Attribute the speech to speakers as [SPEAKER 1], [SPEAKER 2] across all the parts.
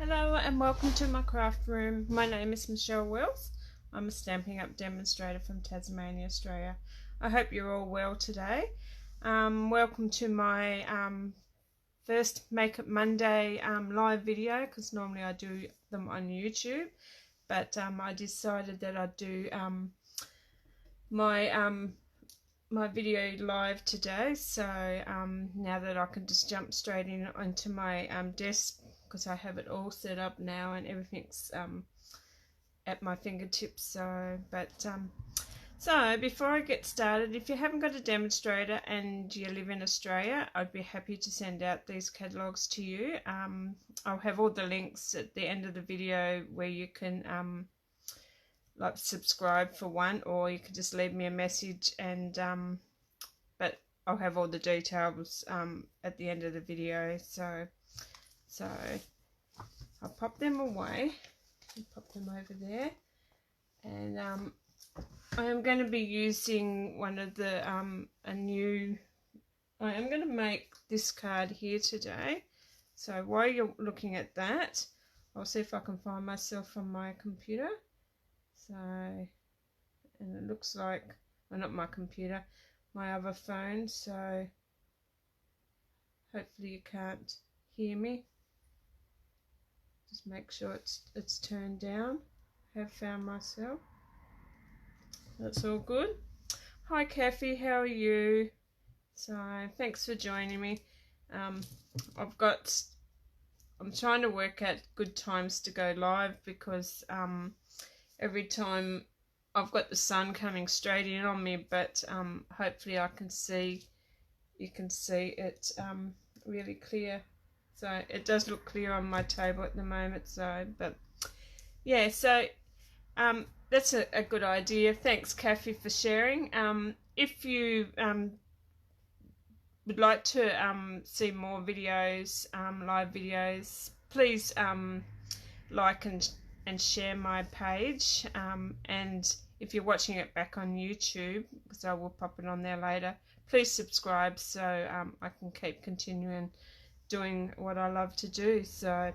[SPEAKER 1] Hello and welcome to my craft room. My name is Michelle Wills. I'm a Stampin' Up demonstrator from Tasmania, Australia. I hope you're all well today. Welcome to my first Make It Monday live video, because normally I do them on YouTube, but I decided that I'd do my video live today. So now that I can just jump straight onto my desk, because I have it all set up now and everything's at my fingertips. So before I get started, if you haven't got a demonstrator and you live in Australia, I'd be happy to send out these catalogues to you. I'll have all the links at the end of the video where you can like subscribe for one, or you can just leave me a message, and but I'll have all the details at the end of the video. So I'll pop them away and pop them over there, and I am going to be using one of the I am going to make this card here today. So while you're looking at that, I'll see if I can find myself on my computer. So, and it looks like, well, not my computer, my other phone, so hopefully you can't hear me. Just make sure it's turned down. I have found myself. That's all good. Hi Kathy, how are you? So thanks for joining me. I'm trying to work out good times to go live, because every time I've got the sun coming straight in on me, but hopefully you can see it really clear. So it does look clear on my table at the moment. So, but yeah, so that's a good idea. Thanks Kathy for sharing. If you would like to see more videos, live videos, please like and share my page, and if you're watching it back on YouTube, because I will pop it on there later, please subscribe so I can keep continuing doing what I love to do. So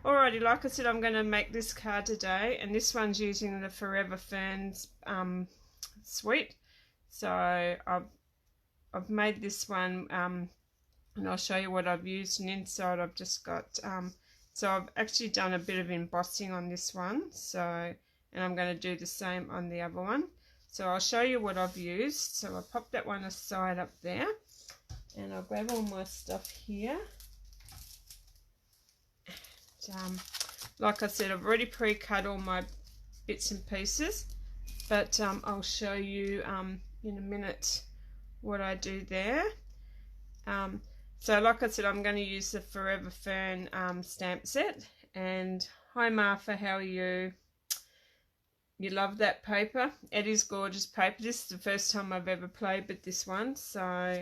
[SPEAKER 1] alrighty, like I said, I'm going to make this card today, and this one's using the Forever Ferns suite. So I've made this one, and I'll show you what I've used. And inside I've just got so I've actually done a bit of embossing on this one, so, and I'm going to do the same on the other one. So I'll show you what I've used. So I'll pop that one aside up there, and I'll grab all my stuff here. And, like I said, I've already pre-cut all my bits and pieces, but I'll show you in a minute what I do there. So like I said, I'm going to use the Forever Fern stamp set. And hi Martha, how are you? You love that paper? It is gorgeous paper. This is the first time I've ever played with this one, so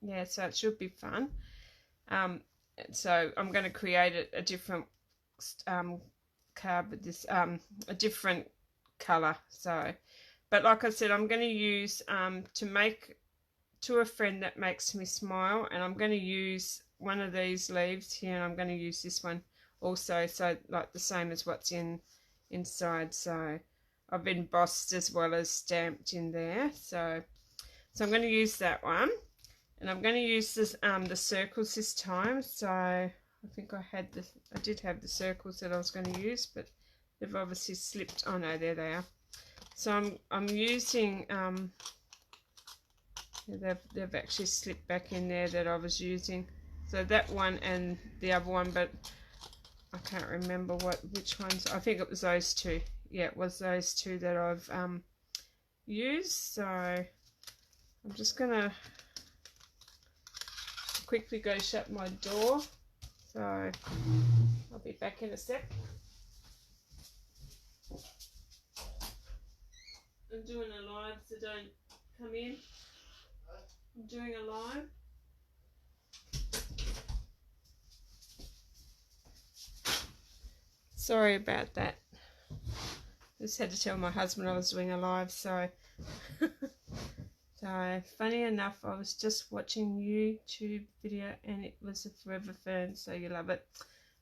[SPEAKER 1] yeah, so it should be fun. So I'm going to create a different card with this, a different colour. So, but like I said, I'm going to use to make To a Friend That Makes Me Smile, and I'm going to use one of these leaves here, and I'm going to use this one also, so like the same as what's inside. So I've embossed as well as stamped in there. So I'm going to use that one, and I'm going to use this the circles this time. So I think I did have the circles that I was going to use, but they've obviously slipped. Oh no, there they are. So I'm using they've actually slipped back in there that I was using. So that one and the other one, but I can't remember which ones. I think it was those two. Yeah, it was those two that I've used. So I'm just gonna quickly go shut my door. So I'll be back in a sec. I'm doing a live, so don't come in. I'm doing a live. Sorry about that. Just had to tell my husband I was doing a live. So so funny enough, I was just watching YouTube video and it was a Forever Fern, so you love it.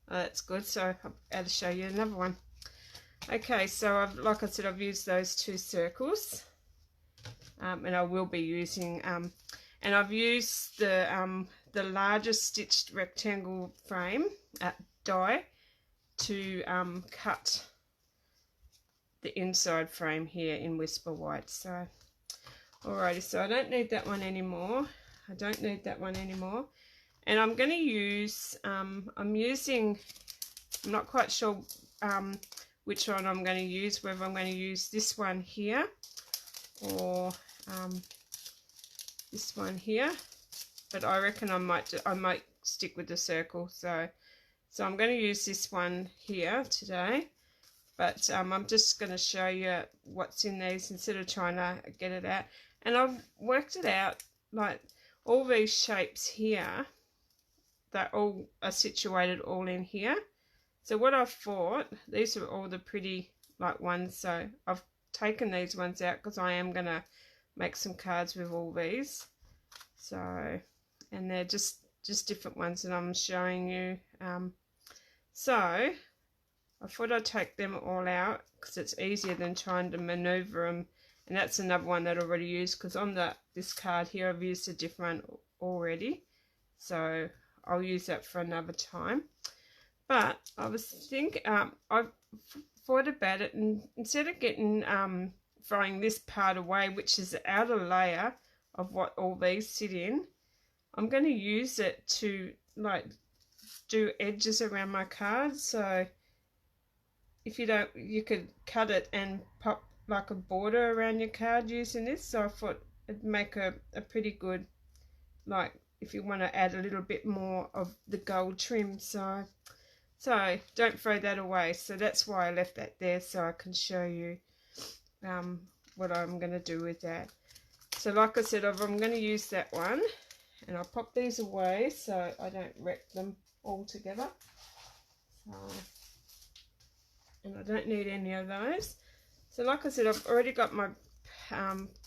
[SPEAKER 1] Oh, that's good. So I'll have to show you another one. Okay, so like I said, I've used those 2 circles, and I will be using, and I've used the largest stitched rectangle frame die to cut the inside frame here in Whisper White. So alrighty, so I don't need that one anymore. And I'm going to use, I'm not quite sure which one I'm going to use, whether I'm going to use this one here or this one here, but I reckon I might stick with the circle. So I'm going to use this one here today, but I'm just going to show you what's in these instead of trying to get it out. And I've worked it out, like all these shapes here, they all are situated all in here. So what I've thought, these are all the pretty like ones, so I've taken these ones out because I am going to make some cards with all these. So, and they're just different ones that I'm showing you. So I thought I'd take them all out because it's easier than trying to maneuver them. And that's another one that I already used, because on this card here I've used a different one already. So I'll use that for another time. But I was thinking, I thought about it, and instead of throwing this part away, which is the outer layer of what all these sit in, I'm going to use it to like do edges around my card. So if you don't, you could cut it and pop like a border around your card using this. So I thought it'd make a pretty good, like if you want to add a little bit more of the gold trim. So don't throw that away. So that's why I left that there, so I can show you what I'm going to do with that. So like I said, I'm going to use that one, and I'll pop these away so I don't wreck them all together. And I don't need any of those. So like I said, I've already got my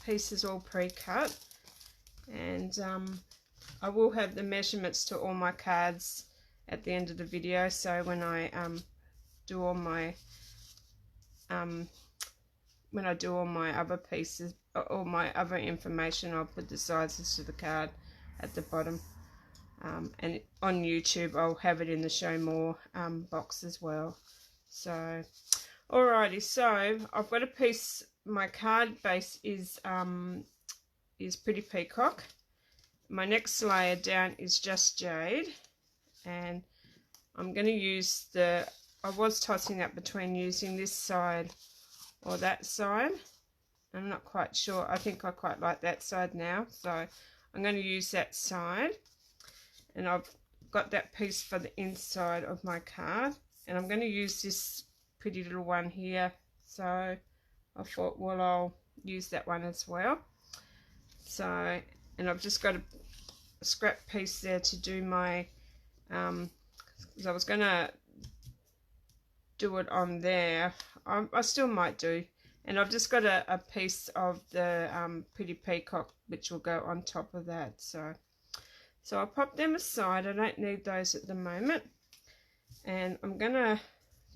[SPEAKER 1] pieces all pre-cut, and I will have the measurements to all my cards at the end of the video. So when I do all my other pieces, all my other information, I'll put the sizes to the card at the bottom. And on YouTube I'll have it in the show more box as well. So alrighty, so I've got a piece, my card base is Pretty Peacock. My next layer down is just Jade, and I'm going to use I was tossing up between using this side or that side. I'm not quite sure. I think I quite like that side now, so I'm going to use that side. And I've got that piece for the inside of my card, and I'm going to use this pretty little one here. So I thought, well, I'll use that one as well. So, and I've just got a scrap piece there to do my because I was going to do it on there. I still might do. And I've just got a piece of the Pretty Peacock which will go on top of that. So I'll pop them aside. I don't need those at the moment. And I'm going to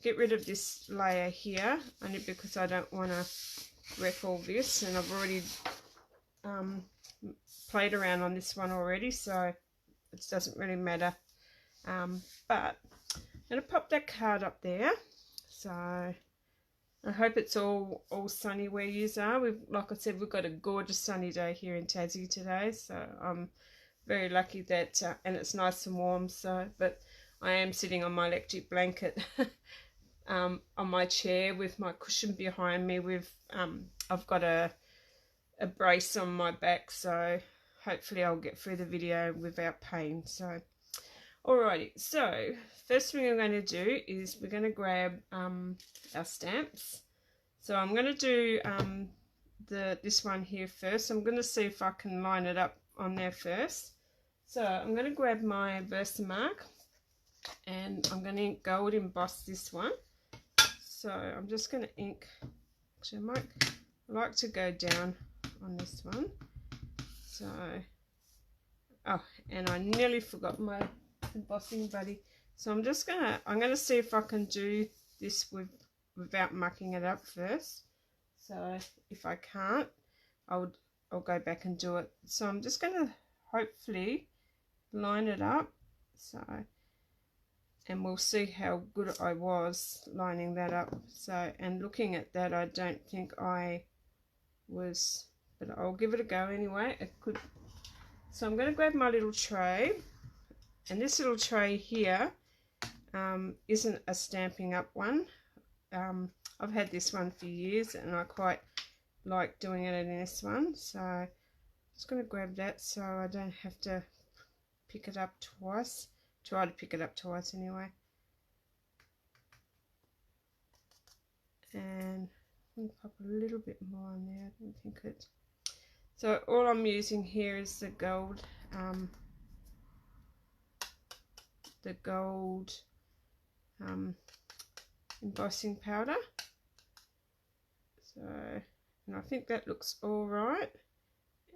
[SPEAKER 1] get rid of this layer here, only because I don't want to wreck all this. And I've already played around on this one already, so it doesn't really matter. But I'm going to pop that card up there. So I hope it's all sunny where you are. Like I said, we've got a gorgeous sunny day here in Tassie today, so I'm very lucky that, and it's nice and warm. So, but I am sitting on my electric blanket on my chair with my cushion behind me. I've got a brace on my back, so hopefully I'll get through the video without pain. So alrighty, so first thing I'm going to do is we're going to grab our stamps. So I'm going to do this one here first. I'm going to see if I can line it up on there first. So I'm going to grab my Versamark, and I'm going to gold emboss this one. So I'm just going to ink, actually I like to go down on this one. So, oh, and I nearly forgot my embossing buddy. So I'm gonna see if I can do this without mucking it up first. So if I can't, I'll go back and do it. So I'm just gonna hopefully line it up. So, and we'll see how good I was lining that up. So, and looking at that, I don't think I was, but I'll give it a go anyway. It could. So I'm going to grab my little tray, and this little tray here isn't a Stampin' Up one. I've had this one for years, and I quite like doing it in this one. So I'm just going to grab that so I don't have to pick it up twice. Try to pick it up twice anyway. And I'm going to pop a little bit more on there. I don't think it. So all I'm using here is the gold embossing powder. So, and I think that looks all right.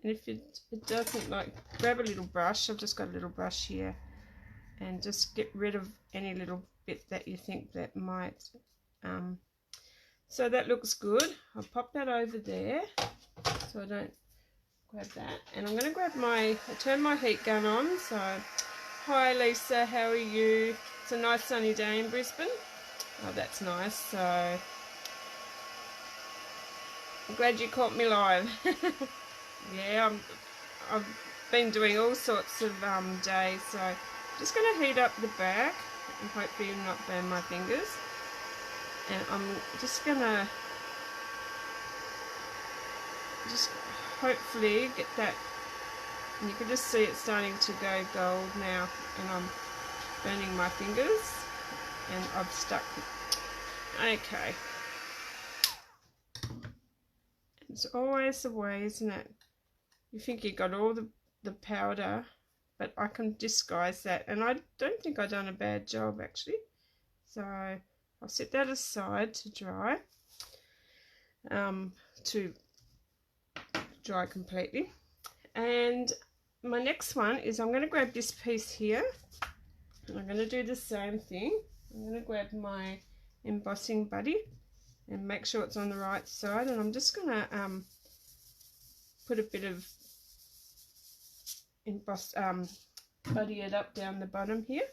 [SPEAKER 1] And if it doesn't, like, grab a little brush. I've just got a little brush here, and just get rid of any little bit that you think that might. So that looks good. I'll pop that over there so I don't grab that. And I'm going to grab I turn my heat gun on. So, hi Lisa, how are you? It's a nice sunny day in Brisbane. Oh, that's nice. So, I'm glad you caught me live. Yeah, I've been doing all sorts of days. So, I'm just going to heat up the back and hopefully not burn my fingers. And I'm just going to hopefully get that, and you can just see it starting to go gold now, and I'm burning my fingers, and I've stuck it. Okay, it's always the way, isn't it? You think you got all the powder, but I can disguise that, and I don't think I've done a bad job actually. So I'll set that aside to dry, completely. And my next one is I'm going to grab this piece here, and I'm going to do the same thing. I'm going to grab my embossing buddy and make sure it's on the right side, and I'm just going to put a bit of buddy it up down the bottom here.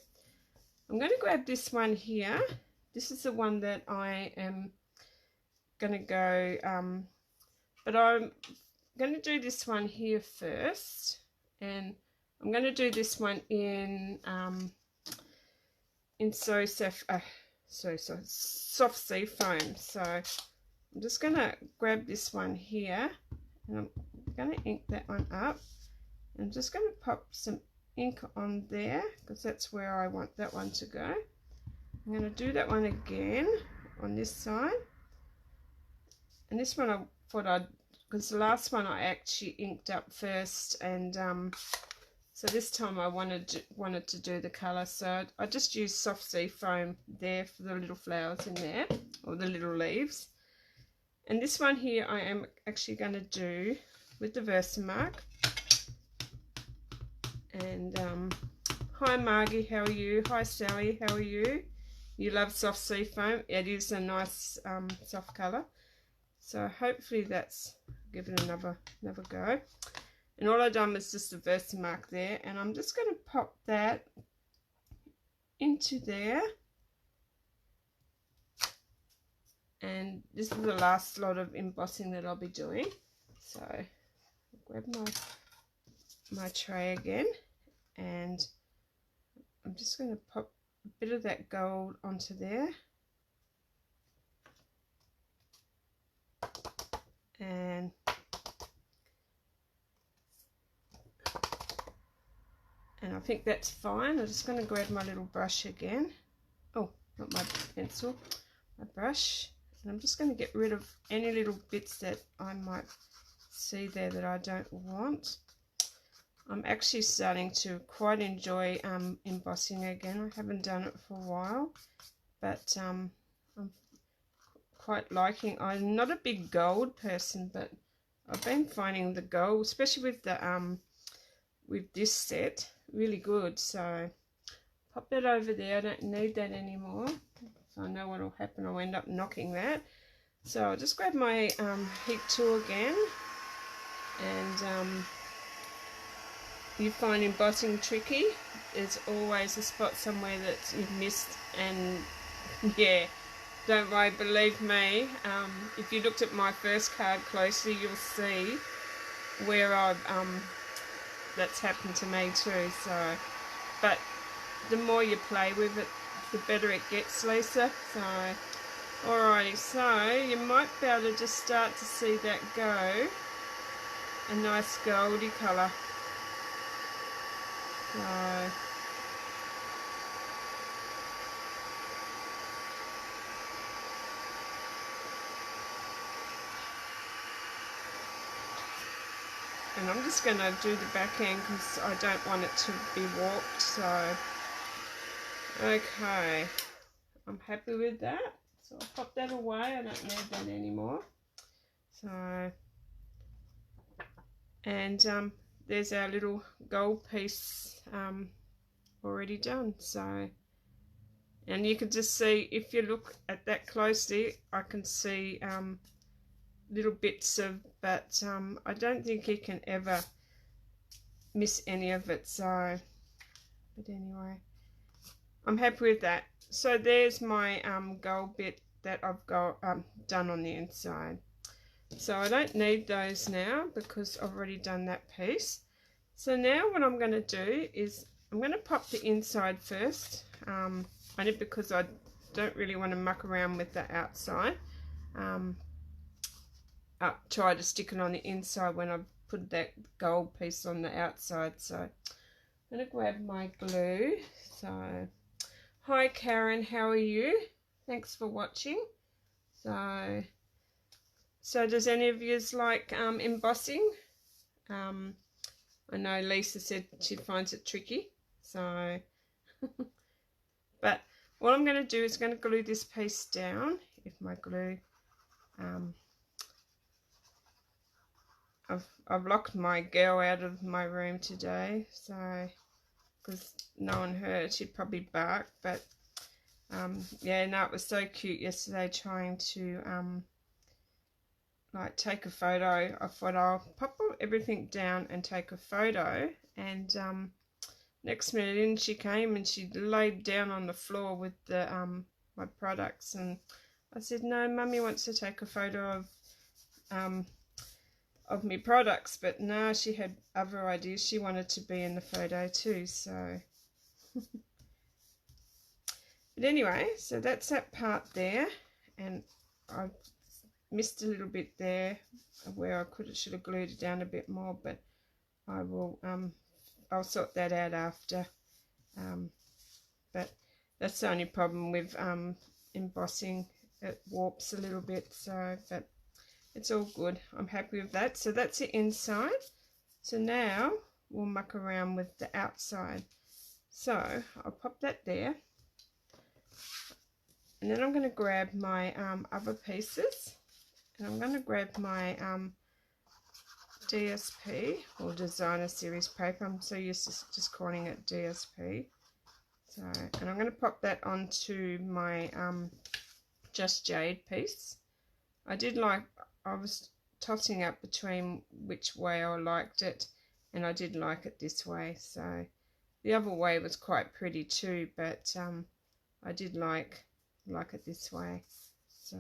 [SPEAKER 1] I'm going to grab this one here. This is the one that I am going to go, but I'm going to do this one here first, and I'm going to do this one in soft sea foam. So I'm just going to grab this one here, and I'm going to ink that one up. I'm just going to pop some ink on there because that's where I want that one to go. I'm going to do that one again on this side, and this one I thought because the last one I actually inked up first, and so this time I wanted to do the colour, so I just used soft sea foam there for the little flowers in there, or the little leaves. And this one here I am actually going to do with the Versamark. And hi Margie, how are you? Hi Sally, how are you? You love soft sea foam. It is a nice soft colour. So hopefully that's given another go. And all I've done was just a Versamark there, and I'm just going to pop that into there. And this is the last lot of embossing that I'll be doing. So I'll grab my tray again, and I'm just going to pop a bit of that gold onto there. And I think that's fine. I'm just going to grab my little brush again. Oh, not my pencil, my brush. And I'm just going to get rid of any little bits that I might see there that I don't want. I'm actually starting to quite enjoy embossing again. I haven't done it for a while, but I'm quite liking. I'm not a big gold person, but I've been finding the gold, especially with the with this set, really good. So pop that over there. I don't need that anymore. So I know what will happen. I'll end up knocking that. So I'll just grab my heat tool again. And you find embossing tricky, there's always a spot somewhere that you've missed, and yeah, don't worry, believe me, if you looked at my first card closely, you'll see where I've that's happened to me too. So, but the more you play with it, the better it gets, Lisa. So alrighty, so you might be able to just start to see that go a nice goldy colour. So and I'm just going to do the back end because I don't want it to be warped. So okay, I'm happy with that. So I'll pop that away. I don't need that anymore. So and there's our little gold piece already done. So, and you can just see, if you look at that closely, I can see little bits of, but I don't think you can ever miss any of it. So, but anyway, I'm happy with that. So there's my gold bit that I've got done on the inside. So I don't need those now because I've already done that piece. So now what I'm going to do is I'm going to pop the inside first, only because I don't really want to muck around with the outside. I'll try to stick it on the inside when I've put that gold piece on the outside. So I'm going to grab my glue. So hi Karen, how are you? Thanks for watching. So does any of you like embossing? I know Lisa said she finds it tricky. So, but what I'm going to do is going to glue this piece down. If my glue, I've locked my girl out of my room today. So, because knowing her, she'd probably bark. But yeah, no, it was so cute yesterday trying to like take a photo. I thought I'll pop everything down and take a photo, and next minute in she came and she laid down on the floor with the my products, and I said, no, Mummy wants to take a photo of my products. But no, she had other ideas. She wanted to be in the photo too. So but anyway, so that's that part there, and I've missed a little bit there where I should have glued it down a bit more, but I will I'll sort that out after. But that's the only problem with embossing, it warps a little bit. So but it's all good, I'm happy with that. So that's the inside. So now we'll muck around with the outside. So I'll pop that there, and then I'm going to grab my other pieces. And I'm going to grab my DSP, or Designer Series paper. I'm so used to just calling it DSP. So, and I'm going to pop that onto my Just Jade piece. I was tossing up between which way I liked it, and I did like it this way. So the other way was quite pretty too, but I did like it this way. So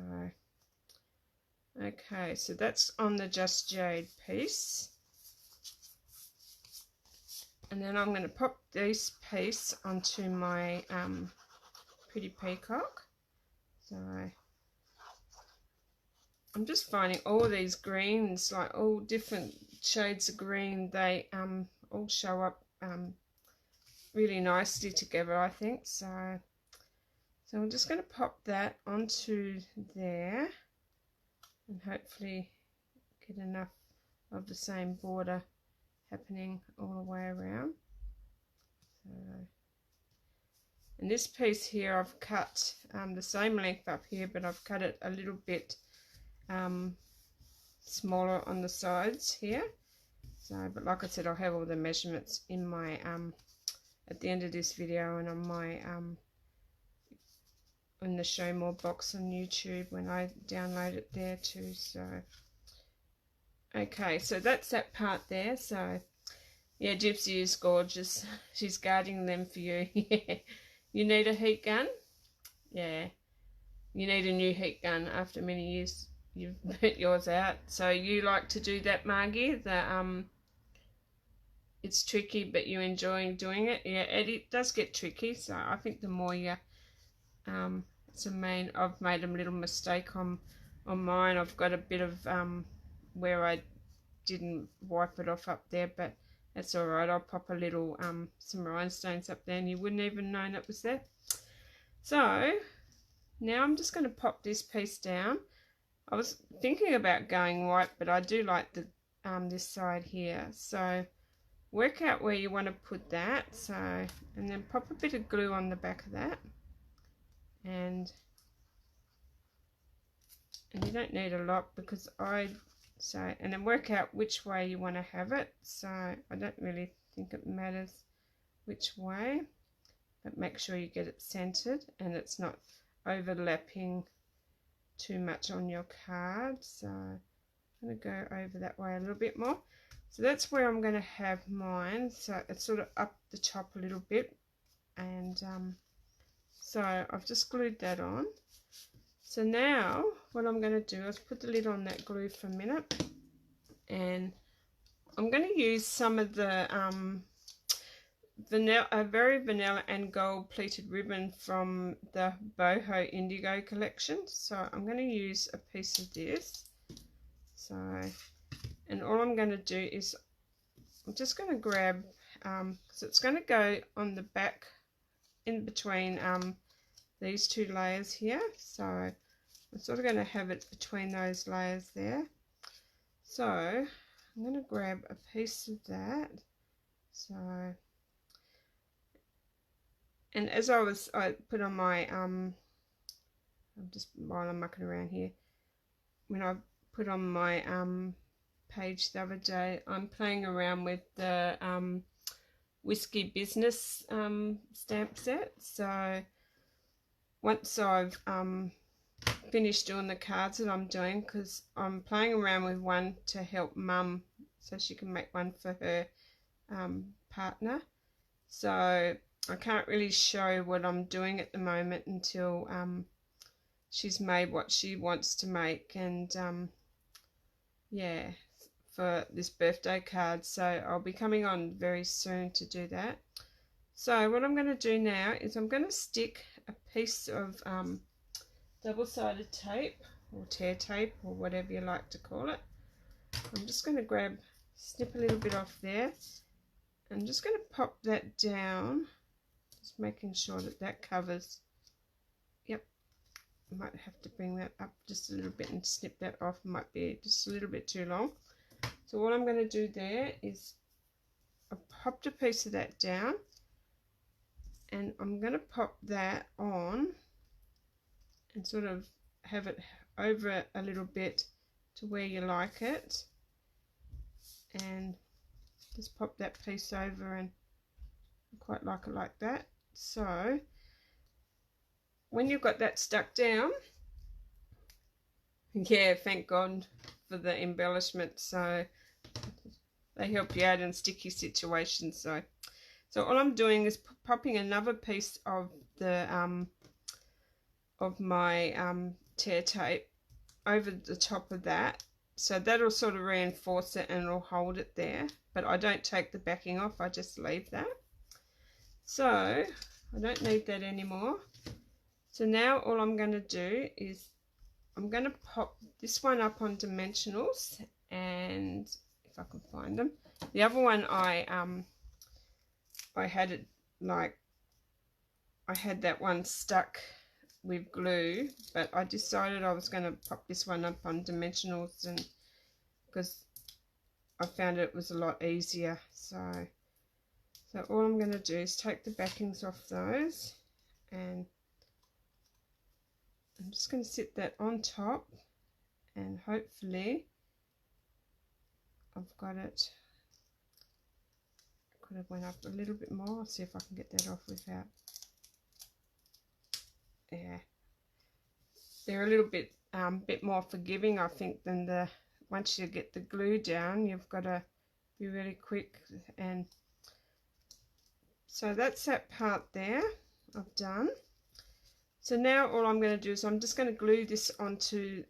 [SPEAKER 1] okay, so that's on the Just Jade piece. And then I'm going to pop this piece onto my pretty peacock. So I'm just finding all these greens, like all different shades of green, they all show up really nicely together, I think. So I'm just going to pop that onto there, and hopefully get enough of the same border happening all the way around. So, and this piece here I've cut the same length up here, but I've cut it a little bit smaller on the sides here. So, but like I said, I'll have all the measurements in my at the end of this video and on my in the show more box on YouTube when I download it there too. So okay, so that's that part there. So yeah, Gypsy is gorgeous. She's guarding them for you. Yeah. You need a heat gun? Yeah. You need a new heat gun after many years you've burnt yours out. So you like to do that, Margie? It's tricky, but you enjoy doing it. Yeah, it does get tricky. So I think the more you I've made a little mistake on mine. I've got a bit of where I didn't wipe it off up there, but that's all right. I'll pop a little some rhinestones up there and you wouldn't even know it was there. So now I'm just going to pop this piece down. I was thinking about going white, but I do like the this side here. So work out where you want to put that. So, and then pop a bit of glue on the back of that. And you don't need a lot because and then work out which way you want to have it. So I don't really think it matters which way, but make sure you get it centered and it's not overlapping too much on your card. So I'm going to go over that way a little bit more. So that's where I'm going to have mine. So it's sort of up the top a little bit, and so I've just glued that on. So now what I'm going to do is put the lid on that glue for a minute, and I'm going to use some of the very vanilla and gold pleated ribbon from the Boho Indigo collection. So I'm going to use a piece of this. So, and all I'm going to do is I'm just going to grab because it's going to go on the back in between these two layers here. So I'm sort of going to have it between those layers there. So I'm going to grab a piece of that. So, and as I put on my I'm just while I'm mucking around here, when I put on my page the other day, I'm playing around with the Whiskey Business stamp set. So once I've finished doing the cards that I'm doing, because I'm playing around with one to help Mum so she can make one for her partner. So I can't really show what I'm doing at the moment until she's made what she wants to make, and yeah, for this birthday card. So I'll be coming on very soon to do that. So what I'm going to do now is I'm going to stick a piece of double-sided tape or tear tape or whatever you like to call it. I'm just going to snip a little bit off there. I'm just going to pop that down, just making sure that that covers. Yep, I might have to bring that up just a little bit and snip that off. It might be just a little bit too long. So what I'm going to do there is I popped a piece of that down, and I'm going to pop that on and sort of have it over a little bit to where you like it, and just pop that piece over, and I quite like it like that. So when you've got that stuck down, yeah, thank God for the embellishment. So they help you out in sticky situations. So all I'm doing is popping another piece of the of my tear tape over the top of that, so that'll sort of reinforce it and it'll hold it there. But I don't take the backing off, I just leave that. So I don't need that anymore. So now all I'm going to do is I'm going to pop this one up on dimensionals, and if I can find them. The other one I had it like I had that one stuck with glue, but I decided I was going to pop this one up on dimensionals, and because I found it was a lot easier. So all I'm going to do is take the backings off those, and I'm just going to sit that on top, and hopefully I've got it could have went up a little bit more. I'll see if I can get that off without. Yeah, they're a little bit more forgiving, I think, than the once you get the glue down. You've got to be really quick. And so that's that part there I've done. So now all I'm going to do is I'm just going to glue this onto,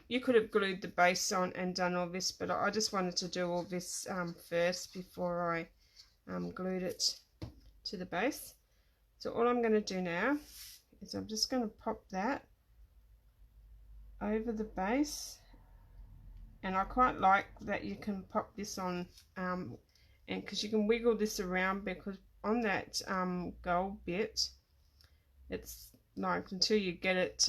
[SPEAKER 1] you could have glued the base on and done all this, but I just wanted to do all this first before I glued it to the base. So all I'm going to do now is I'm just going to pop that over the base, and I quite like that you can pop this on, and because you can wiggle this around, because on that gold bit, it's like until you get it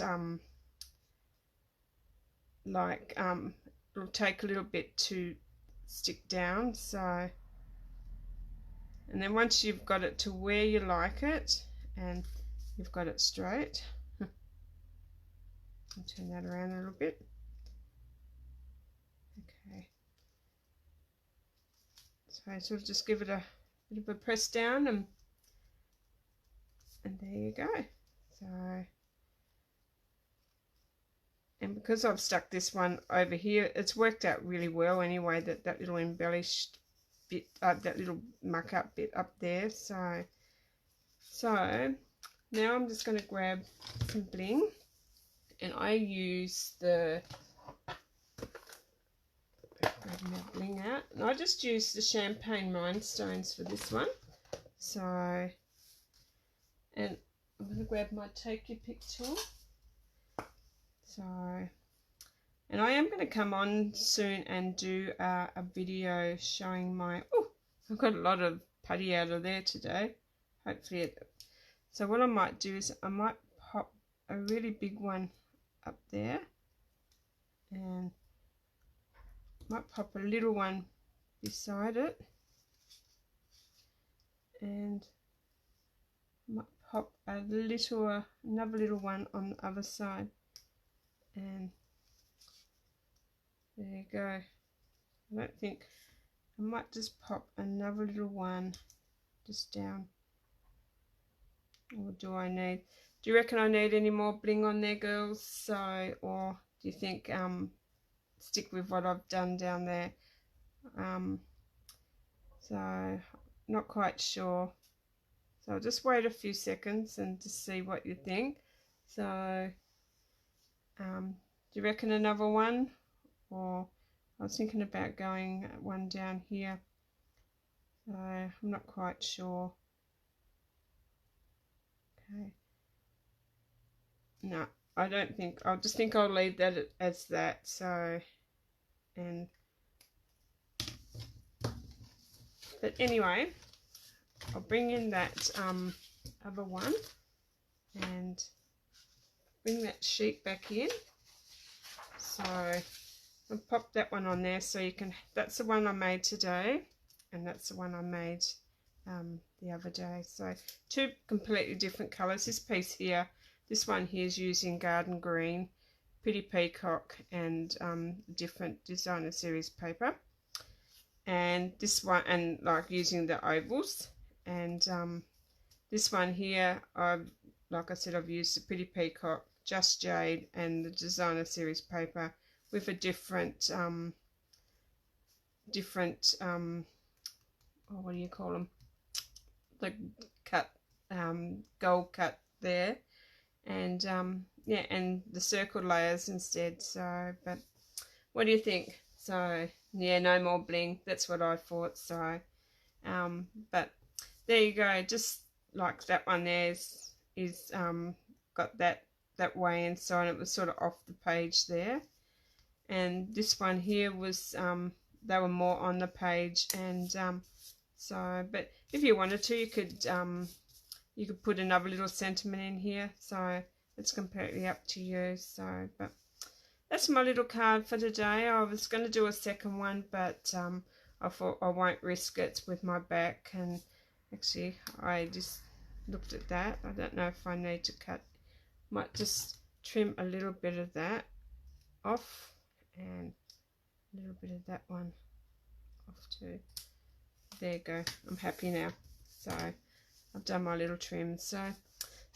[SPEAKER 1] it'll take a little bit to stick down. So, and then once you've got it to where you like it and you've got it straight, I'll turn that around a little bit. Okay, so sort of just give it a bit of a press down, and there you go. So, and because I've stuck this one over here, it's worked out really well anyway, that little embellished bit, that little muck up bit up there. So now I'm just going to grab some bling, and I use the, grabbing that bling out, and I just use the champagne rhinestones for this one. So, and I'm going to grab my Take Your Pick tool. So, and I am going to come on soon and do a video showing my, oh, I've got a lot of putty out of there today. Hopefully it, so what I might do is I might pop a really big one up there, and might pop a little one beside it, and might pop a little, another little one on the other side. And there you go. I don't think, I might just pop another little one just down. Or do I need, do you reckon I need any more bling on there, girls? So, or do you think stick with what I've done down there? So not quite sure. So I'll just wait a few seconds and just see what you think. So do you reckon another one? Or I was thinking about going one down here. So I'm not quite sure. Okay. No, I don't think. I just think I'll leave that as that. So, and but anyway, I'll bring in that other one and bring that sheet back in. So I'll pop that one on there, so you can, that's the one I made today, and that's the one I made the other day. So two completely different colors. This piece here, this one here is using Garden Green, Pretty Peacock, and different designer series paper, and this one, and like using the ovals. And this one here, like I said, I've used the Pretty Peacock, Just Jade, and the designer series paper with a different oh, what do you call them, the cut, gold cut there, and yeah, and the circle layers instead. So, but what do you think? So yeah, no more bling, that's what I thought. So but there you go, just like that one there is got that way inside. It was sort of off the page there, and this one here was they were more on the page. And so, but if you wanted to, you could put another little sentiment in here, so it's completely up to you. So, but that's my little card for today. I was going to do a second one, but I thought I won't risk it with my back. And actually I just looked at that, I don't know if I need to cut, might just trim a little bit of that off and a little bit of that one off too. there you go. I'm happy now. So I've done my little trim. So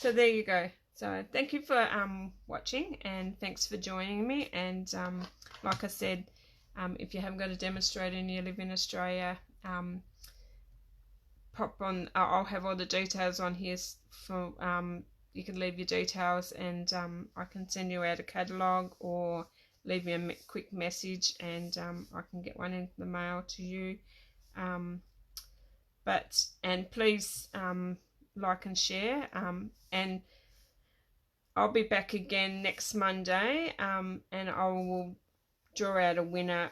[SPEAKER 1] there you go. So thank you for watching, and thanks for joining me. And like I said, if you haven't got a demonstrator and you live in Australia, pop on. I'll have all the details on here for you can leave your details, and I can send you out a catalogue, or leave me a quick message, and I can get one in the mail to you. And please like and share, and I'll be back again next Monday, and I will draw out a winner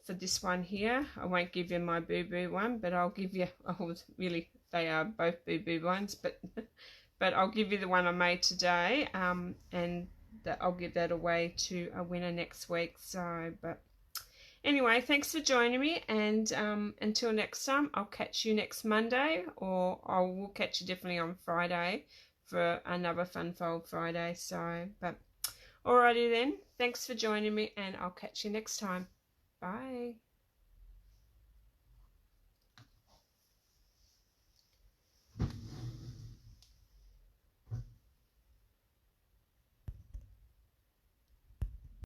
[SPEAKER 1] for this one here. I won't give you my Boo Boo one, but I'll give you, really, they are both Boo Boo ones, but I'll give you the one I made today, and I'll give that away to a winner next week. So, but anyway, thanks for joining me, and until next time, I'll catch you next Monday, or I will catch you definitely on Friday for another Fun Fold Friday. So, but alrighty then, thanks for joining me, and I'll catch you next time. Bye.